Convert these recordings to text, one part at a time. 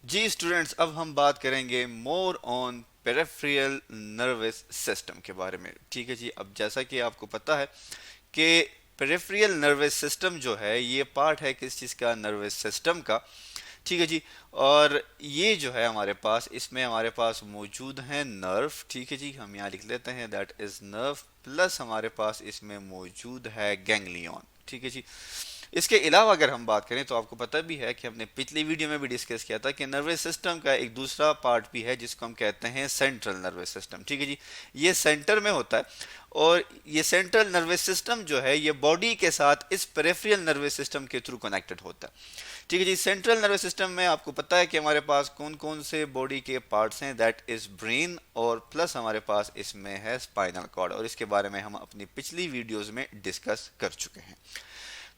जी students, अब हम बात करेंगे more on peripheral nervous system के बारे में। ठीक है जी। अब जैसा कि आपको पता है कि पेरिफेरल नर्वस सिस्टम जो है ये पार्ट है किस चीज़ का, नर्वस सिस्टम का। ठीक है जी। और ये जो है हमारे पास, इसमें हमारे पास मौजूद है नर्व। ठीक है जी, हम यहाँ लिख लेते हैं दैट इज नर्व, प्लस हमारे पास इसमें मौजूद है गैंग्लियन। ठीक है जी। इसके अलावा अगर हम बात करें तो आपको पता भी है कि हमने पिछली वीडियो में भी डिस्कस किया था कि नर्वस सिस्टम का एक दूसरा पार्ट भी है जिसको हम कहते हैं सेंट्रल नर्वस सिस्टम। ठीक है जी। ये सेंटर में होता है और ये सेंट्रल नर्वस सिस्टम जो है ये बॉडी के साथ इस पेरिफेरल नर्वस सिस्टम के थ्रू कनेक्टेड होता है। ठीक है जी। सेंट्रल नर्वस सिस्टम में आपको पता है कि हमारे पास कौन कौन से बॉडी के पार्ट्स हैं, दैट इज ब्रेन, और प्लस हमारे पास इसमें है स्पाइनल कॉर्ड, और इसके बारे में हम अपनी पिछली वीडियोस में डिस्कस कर चुके हैं।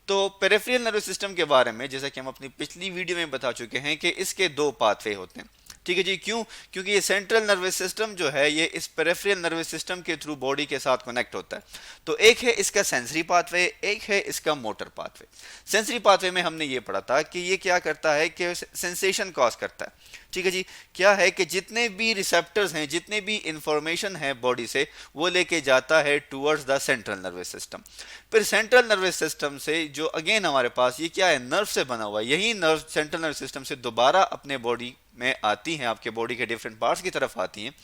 तो पेरिफेरल नर्वस सिस्टम के बारे में जैसा कि हम अपनी पिछली वीडियो में बता चुके हैं कि इसके दो पाथवे होते हैं। ठीक है जी। क्यों? क्योंकि ये सेंट्रल नर्वस सिस्टम जो है ये इस पेरिफेरल नर्वस सिस्टम के थ्रू बॉडी के साथ कनेक्ट होता है। तो एक है इसका सेंसरी पाथवे, एक है इसका मोटर पाथवे। सेंसरी पाथवे में हमने ये पढ़ा था कि ये क्या करता है कि सेंसेशन कॉज करता है। ठीक है जी। क्या है कि जितने भी रिसेप्टर्स हैं, जितने भी इंफॉर्मेशन है बॉडी से, वो लेके जाता है towards the central nervous system. फिर सेंट्रल नर्वस सिस्टम से जो अगेन हमारे पास ये क्या है, नर्व से बना हुआ है, यही नर्व सेंट्रल नर्वस सिस्टम से दोबारा अपने बॉडी में आती हैं, आपके बॉडी के डिफरेंट पार्ट्स की तरफ आती हैं।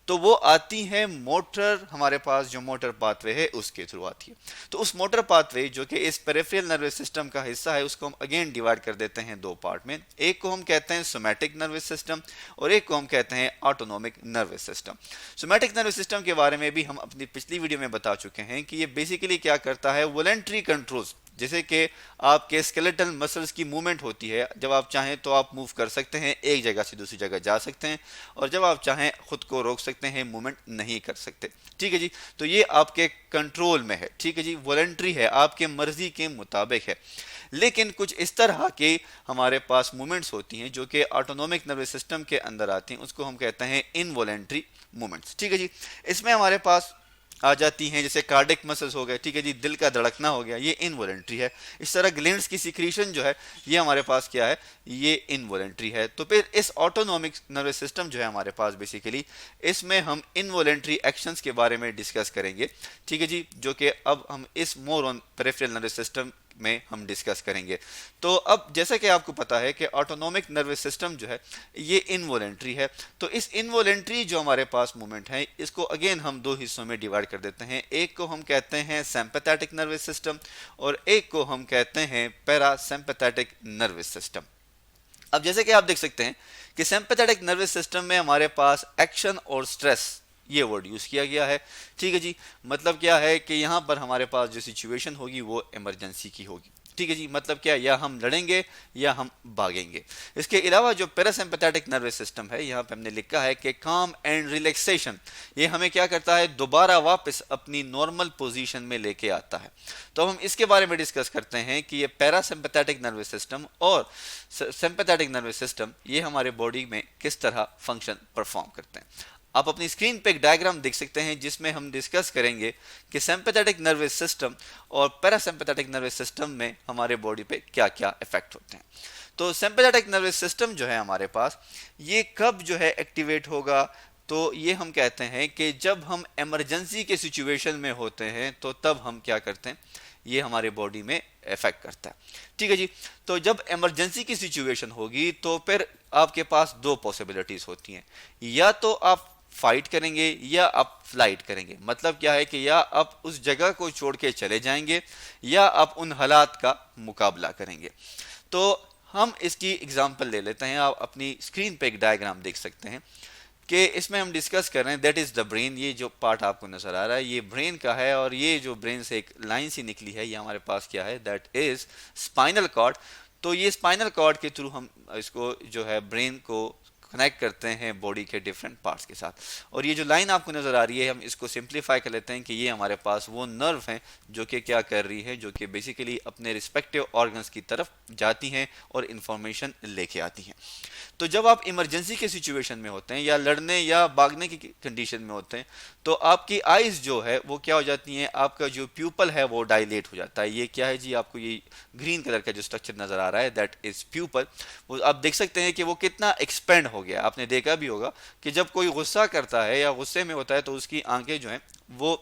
तो वो आती है मोटर, हमारे पास जो मोटर पाथवे है उसके थ्रू आती है। तो उस मोटर पाथवे जो कि इस पेरिफेरल नर्वस सिस्टम का हिस्सा है उसको हम अगेन डिवाइड कर देते हैं दो पार्ट में। एक को हम कहते हैं सोमैटिक नर्वस सिस्टम और एक को हम कहते हैं autonomic nervous system. Somatic nervous system के बारे में भी हम अपनी पिछली वीडियो में बता चुके हैं कि ये बेसिकली क्या करता है, वॉलेंट्री कंट्रोल्स, जैसे कि आपके स्केलेटल मसल्स की मूवमेंट होती है, जब आप चाहें तो आप मूव कर सकते हैं, एक जगह से दूसरी जगह जा सकते हैं, और जब आप चाहें खुद को रोक सकते हैं, मूवमेंट नहीं कर सकते। ठीक है जी। तो ये आपके कंट्रोल में है। ठीक है जी। वॉलेंट्री है, आपके मर्जी के मुताबिक है। लेकिन कुछ इस तरह के हमारे पास मूवमेंट्स होती हैं जो कि ऑटोनोमिक नर्वस सिस्टम के अंदर आती हैं, उसको हम कहते हैं इनवॉलेंट्री मूवमेंट्स। ठीक है जी। इसमें हमारे पास आ जाती हैं जैसे कार्डिक मसल्स हो गए, ठीक है जी, दिल का धड़कना हो गया, ये इनवॉलेंट्री है। इस तरह ग्लैंड्स की सिक्रीशन जो है ये हमारे पास क्या है, ये इनवॉलेंट्री है। तो फिर इस ऑटोनोमिक नर्वस सिस्टम जो है हमारे पास बेसिकली, इसमें हम इनवॉलेंट्री एक्शंस के बारे में डिस्कस करेंगे। ठीक है जी। जो कि अब हम इस more on peripheral nervous system में हम डिस्कस करेंगे। तो अब जैसा कि आपको पता है कि ऑटोनोमिक नर्वस सिस्टम जो है ये इनवॉलेंट्री है। तो इस इनवॉलेंट्री जो हमारे पास मूवमेंट है इसको अगेन हम दो हिस्सों में डिवाइड कर देते हैं। एक को हम कहते हैं सिंपैथेटिक नर्वस सिस्टम और एक को हम कहते हैं पैरासिम्पैथेटिक नर्वस सिस्टम। अब जैसे कि आप देख सकते हैं कि सिंपैथेटिक नर्वस सिस्टम में हमारे पास एक्शन और स्ट्रेस, ये वर्ड यूज किया गया है। ठीक है जी। मतलब क्या है कि यहाँ पर हमारे पास जो सिचुएशन होगी वो इमरजेंसी की होगी। ठीक है जी। मतलब क्या, या हम लड़ेंगे या हम भागेंगे। इसके अलावा जो पैरासिम्पैथेटिक नर्वस सिस्टम है, यहाँ पे हमने लिखा है कि काम एंड रिलैक्सेशन, ये हमें क्या करता है, दोबारा वापस अपनी नॉर्मल पोजीशन में लेके आता है। तो हम इसके बारे में डिस्कस करते हैं कि ये पैरासिम्पैथेटिक नर्वस सिस्टम और सिंपैथेटिक नर्वस सिस्टम ये हमारे बॉडी में किस तरह फंक्शन परफॉर्म करते हैं। आप अपनी स्क्रीन पे एक डायग्राम देख सकते हैं जिसमें हम डिस्कस करेंगे कि सिंपैथेटिक नर्वस सिस्टम और पैरासिम्पैथेटिक नर्वस सिस्टम में हमारे बॉडी पे क्या क्या इफेक्ट होते हैं। तो सिंपैथेटिक नर्वस सिस्टम जो है हमारे पास, ये कब जो है एक्टिवेट होगा, तो ये हम कहते हैं कि जब हम इमरजेंसी के सिचुएशन में होते हैं तो तब हम क्या करते हैं, ये हमारे बॉडी में इफेक्ट करता है। ठीक है जी। तो जब इमरजेंसी की सिचुएशन होगी तो फिर आपके पास दो पॉसिबिलिटीज होती हैं, या तो आप फाइट करेंगे या आप फ्लाइट करेंगे। मतलब क्या है कि या आप उस जगह को छोड़ के चले जाएंगे या आप उन हालात का मुकाबला करेंगे। तो हम इसकी एग्जांपल ले लेते हैं। आप अपनी स्क्रीन पे एक डायग्राम देख सकते हैं कि इसमें हम डिस्कस कर रहे हैं दैट इज द ब्रेन। ये जो पार्ट आपको नजर आ रहा है ये ब्रेन का है, और ये जो ब्रेन से एक लाइन सी निकली है ये हमारे पास क्या है, दैट इज स्पाइनल कॉर्ड। तो ये स्पाइनल कॉर्ड के थ्रू हम इसको जो है ब्रेन को कनेक्ट करते हैं बॉडी के डिफरेंट पार्ट्स के साथ। और ये जो लाइन आपको नज़र आ रही है, हम इसको सिंप्लीफाई कर लेते हैं कि ये हमारे पास वो नर्व हैं जो कि क्या कर रही है, जो कि बेसिकली अपने रिस्पेक्टिव ऑर्गन्स की तरफ जाती हैं और इंफॉर्मेशन लेके आती हैं। तो जब आप इमरजेंसी के सिचुएशन में होते हैं या लड़ने या भागने की कंडीशन में होते हैं, तो आपकी आइज़ जो है वो क्या हो जाती हैं, आपका जो प्यूपल है वो डायलेट हो जाता है। ये क्या है जी, आपको ये ग्रीन कलर का जो स्ट्रक्चर नज़र आ रहा है, दैट इज़ प्यूपल। वो आप देख सकते हैं कि वो कितना एक्सपेंड हो गया। आपने देखा भी होगा कि जब कोई गुस्सा करता है या गुस्से में होता है तो उसकी आंखें जो हैं वो,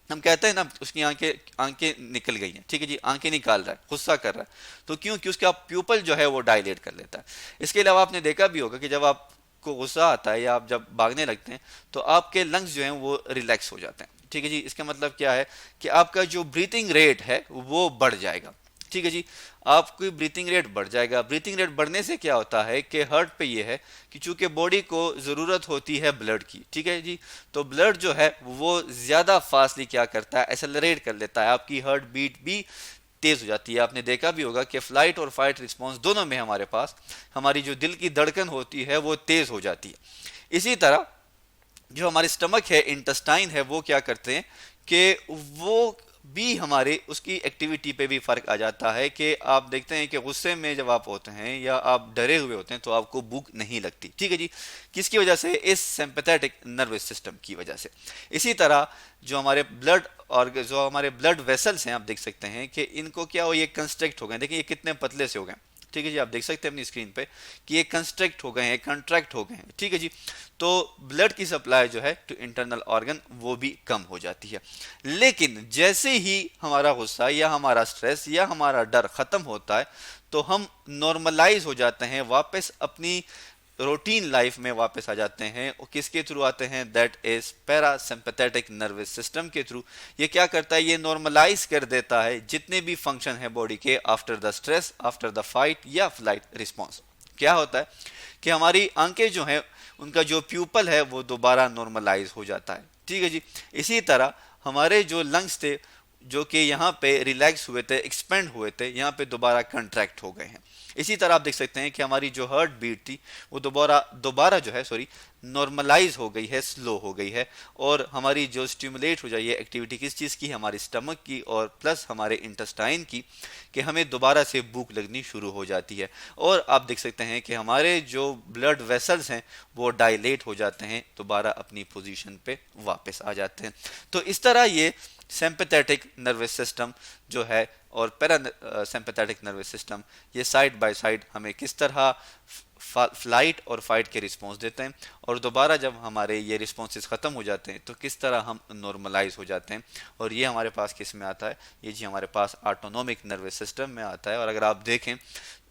हम कहते हैं ना, उसकी आंखें आंखें निकल गई हैं, ठीक है जी, आंखें निकाल रहा है, गुस्सा कर रहा है। तो क्यों? कि उसका प्यूपल जो है वो डायलेट कर लेता है। इसके अलावा आपने देखा भी होगा कि जब आपको गुस्सा आता है या आप जब भागने लगते हैं तो आपके लंग्स जो हैं वो रिलैक्स हो जाते हैं, ठीक है जी। इसका मतलब क्या है कि आपका जो ब्रीथिंग रेट है वो बढ़ जाएगा, ठीक है जी। आपकी ब्रीथिंग रेट बढ़ जाएगा। ब्रीथिंग रेट बढ़ने से क्या होता है कि हार्ट पे ये है कि चूंकि बॉडी को ज़रूरत होती है ब्लड की, ठीक है जी, तो ब्लड जो है वो ज़्यादा फास्टली क्या करता है, एक्सेलरेट कर लेता है, आपकी हार्ट बीट भी तेज़ हो जाती है। आपने देखा भी होगा कि फ्लाइट और फाइट रिस्पॉन्स दोनों में हमारे पास हमारी जो दिल की धड़कन होती है वो तेज़ हो जाती है। इसी तरह जो हमारे स्टमक है, इंटेस्टाइन है, वो क्या करते हैं कि वो भी हमारे उसकी एक्टिविटी पे भी फर्क आ जाता है कि आप देखते हैं कि गुस्से में जब आप होते हैं या आप डरे हुए होते हैं तो आपको भूख नहीं लगती, ठीक है जी। किसकी वजह से? इस सिंपैथेटिक नर्वस सिस्टम की वजह से। इसी तरह जो हमारे ब्लड और जो हमारे ब्लड वेसल्स हैं, आप देख सकते हैं कि इनको क्या हो, ये कंस्ट्रक्ट हो गए। देखिए ये कितने पतले से हो गए, ठीक है जी। आप देख सकते हैं अपनी स्क्रीन पे कि ये कंस्ट्रक्ट हो गए हैं, कंट्रैक्ट हो गए हैं, ठीक है जी। तो ब्लड की सप्लाई जो है टू इंटरनल ऑर्गन वो भी कम हो जाती है। लेकिन जैसे ही हमारा गुस्सा या हमारा स्ट्रेस या हमारा डर खत्म होता है तो हम नॉर्मलाइज हो जाते हैं, वापस अपनी रूटीन लाइफ में वापस आ जाते हैं। और किसके थ्रू आते हैं? That is parasympathetic nervous system के थ्रू। ये क्या करता है? ये नॉर्मलाइज कर देता है जितने भी फंक्शन है बॉडी के after the stress, after the fight या फ्लाइट रिस्पॉन्स। क्या होता है कि हमारी आंखें जो हैं उनका जो प्यूपल है वो दोबारा नॉर्मलाइज हो जाता है, ठीक है जी। इसी तरह हमारे जो लंग्स थे जो कि यहाँ पे रिलैक्स हुए थे, एक्सपेंड हुए थे, यहाँ पे दोबारा कंट्रैक्ट हो गए हैं। इसी तरह आप देख सकते हैं कि हमारी जो हार्ट बीट थी वो दोबारा दोबारा जो है सॉरी नॉर्मलाइज हो गई है, स्लो हो गई है। और हमारी जो स्टिमुलेट हो जाए ये एक्टिविटी किस चीज़ की? हमारी स्टमक की और प्लस हमारे इंटेस्टाइन की, कि हमें दोबारा से भूख लगनी शुरू हो जाती है। और आप देख सकते हैं कि हमारे जो ब्लड वेसल्स हैं वो डायलेट हो जाते हैं, दोबारा अपनी पोजीशन पे वापस आ जाते हैं। तो इस तरह ये सिंपैथेटिक नर्वस सिस्टम जो है और पैरा सिंपैथेटिक नर्वस सिस्टम, ये साइड बाय साइड हमें किस तरह फ्लाइट और फाइट के रिस्पॉन्स देते हैं, और दोबारा जब हमारे ये रिस्पॉन्सेस ख़त्म हो जाते हैं तो किस तरह हम नॉर्मलाइज हो जाते हैं। और ये हमारे पास किस में आता है? ये जी हमारे पास ऑटोनोमिक नर्वस सिस्टम में आता है। और अगर आप देखें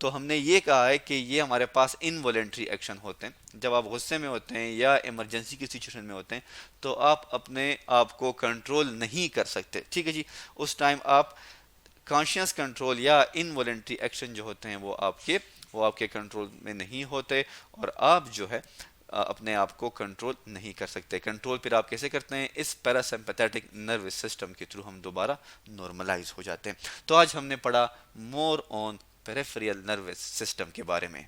तो हमने ये कहा है कि ये हमारे पास इनवॉलेंट्री एक्शन होते हैं। जब आप गुस्से में होते हैं या इमरजेंसी की सिचुएशन में होते हैं तो आप अपने आप को कंट्रोल नहीं कर सकते, ठीक है जी। उस टाइम आप कॉन्शियस कंट्रोल या इनवॉलेंट्री एक्शन जो होते हैं वो आपके कंट्रोल में नहीं होते, और आप जो है अपने आप को कंट्रोल नहीं कर सकते। कंट्रोल फिर आप कैसे करते हैं? इस पैरासिम्पैथेटिक नर्वस सिस्टम के थ्रू हम दोबारा नॉर्मलाइज हो जाते हैं। तो आज हमने पढ़ा more on peripheral nervous system के बारे में।